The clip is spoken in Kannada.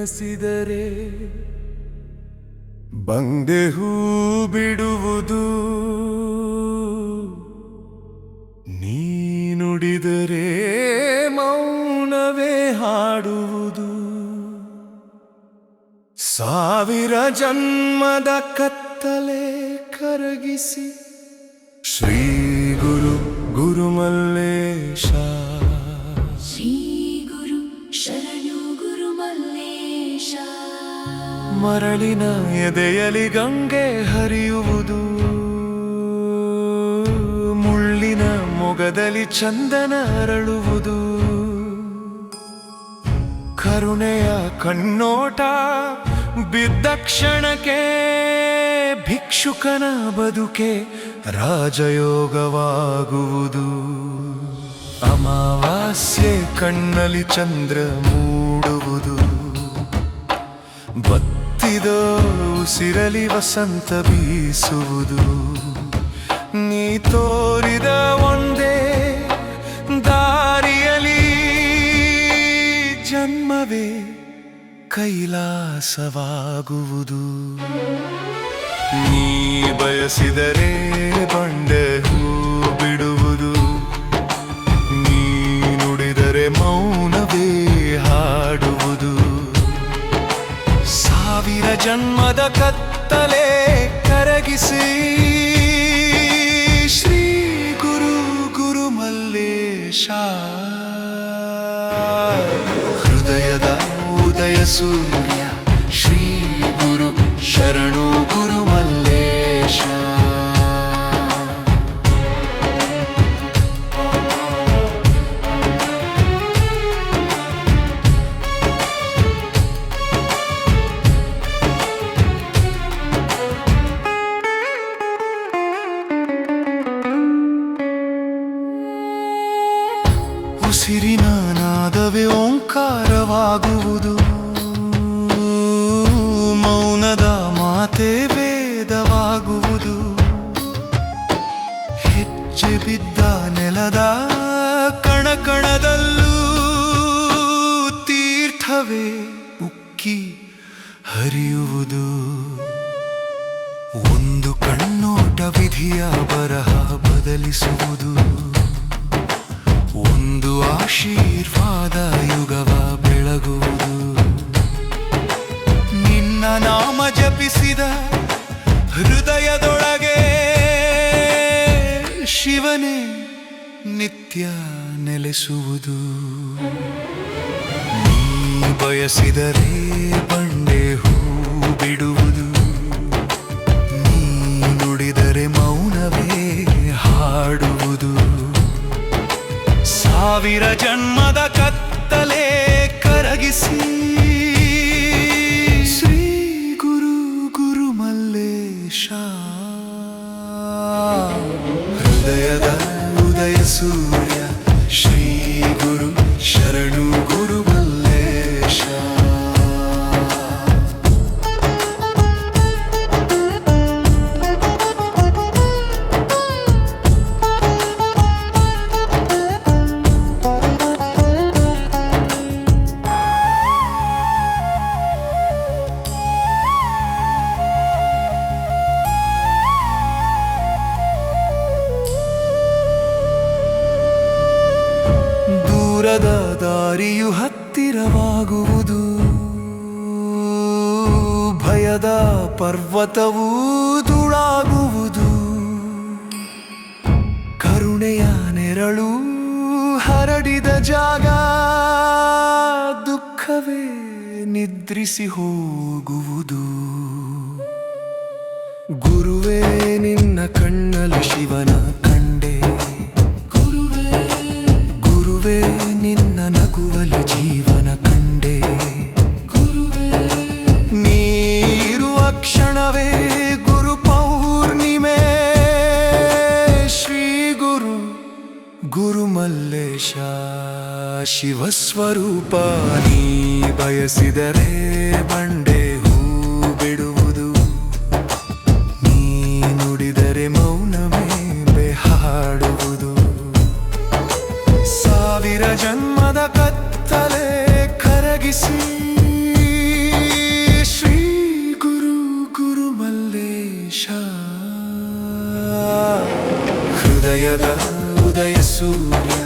ಬಯಸಿದರೆ ಬಂದೆ ಹೂ ಬಿಡುವುದು, ನೀ ನುಡಿದರೆ ಮೌನವೇ ಹಾಡುವುದು. ಸಾವಿರ ಜನ್ಮದ ಕತ್ತಲೆ ಕರಗಿಸಿ ಶ್ರೀ ಗುರು ಗುರುಮಲ್ಲೇಶ, ಶ್ರೀ ಗುರು ಶರಣು ಗುರುಮಲ್ಲೇಶ. ಮರಳಿನ ಎದೆಯಲಿ ಗಂಗೆ ಹರಿಯುವುದು, ಮುಳ್ಳಿನ ಮೊಗದಲ್ಲಿ ಚಂದನ ಅರಳುವುದು. ಕರುಣೆಯ ಕಣ್ಣೋಟ ಬಿದ್ದ ಕ್ಷಣಕ್ಕೆ ಭಿಕ್ಷುಕನ ಬದುಕೆ ರಾಜಯೋಗವಾಗುವುದು. ಅಮಾವಾಸ್ಯೆ ಕಣ್ಣಲ್ಲಿ ಚಂದ್ರ ಮೂಡುವುದು, ಬತ್ತಿದ ಉಸಿರಲಿ ವಸಂತ ಬೀಸುವುದು. ನೀ ತೋರಿದ ಒಂದೇ ದಾರಿಯಲಿ ಜನ್ಮವೇ ಕೈಲಾಸವಾಗುವುದು. ನೀ ಬಯಸಿದರೆ ಬಂಡೆ ಹೂ ಬಿಡುವುದು, ನೀ ನುಡಿದರೆ ಮೌನವೇ ಹಾಡುವುದು. ಸಾವಿರ ಜನ್ಮದ ಕತ್ತಲೆ ಕರಗಿಸಿ ಶ್ರೀ ಗುರು ಗುರುಮಲ್ಲೇಶ. ಹೃದಯದ ಉದಯ ಸೂರ್ಯ ಶ್ರೀ ಗುರು ಶರಣು ಗುರುಮಲ್ಲೇಶ. ಉಸಿರಿನ ನಾದವೇ ಓಂಕಾರವಾಗುವುದು, ಮೌನದ ಮಾತೆ ವೇದವಾಗುವುದು. ಹೆಜ್ಜೆ ಬಿದ್ದ ನೆಲದ ಕಣಕಣದಲ್ಲೂ ತೀರ್ಥವೇ ಉಕ್ಕಿ ಹರಿಯುವುದು. ಒಂದು ಕಣ್ಣೋಟ ವಿಧಿಯ ಬರಹ ಬದಲಿಸುವುದು, ಒಂದು ಆಶೀರ್ವಾದ ಯುಗವ ಬೆಳಗುವುದು. ನಿನ್ನ ನಾಮ ಜಪಿಸಿದ ಹೃದಯದೊಳಗೆ ಶಿವನೇ ನಿತ್ಯ ನೆಲೆಸುವುದು. ನೀ ಬಯಸಿದರೆ ಬಂಡೆ ಹೂ ಬಿಡುವುದು, ನೀ ನುಡಿದರೆ ಮೌನವೇ ಹಾಡುವುದು. ಸಾವಿರ ಜನ್ಮದ ಕತ್ತಲೆ ಕರಗಿಸಿ ಶ್ರೀ ಗುರು ಗುರುಮಲ್ಲೇಶ. ಹೃದಯದ ಉದಯ ಸೂರ್ಯ ಶ್ರೀ ಗುರು ಶರಣು ಗುರುಮಲ್ಲೇಶ. ದೂರದ ದಾರಿಯು ಹತ್ತಿರವಾಗುವುದು, ಭಯದ ಪರ್ವತವೂ ಧೂಳಾಗುವುದು. ಕರುಣೆಯ ನೆರಳು ಹರಡಿದ ಜಾಗ ದುಃಖವೇ ನಿದ್ರಿಸಿ ಹೋಗುವುದು. ಗುರುವೇ ನಿನ್ನ ಕಣ್ಣಲ್ಲಿ ಶಿವನ ಕಂಡೆ, ಗುರುವೇ ನಿನ್ನ ನಗುವಲಿ ಜೀವನ ಕಂಡೆ. ನೀರುವ ಕ್ಷಣವೇ ಗುರು ಪೌರ್ಣಿಮೆ. ಶ್ರೀ ಗುರು ಗುರುಮಲ್ಲೇಶ ಶಿವಸ್ವರೂಪ. ನೀ ಬಯಸಿದರೆ ಬಂಡೆ ಹೂ ಬಿಡುವುದು, ನೀ ನುಡಿದರೆ ಮೌನವೇ ಹಾಡುವುದು. ಸಾವಿರ ಜನ್ಮದ ಕತ್ತಲೆ ಕರಗಿಸಿ ಉದಯ ಸೂರ್ಯ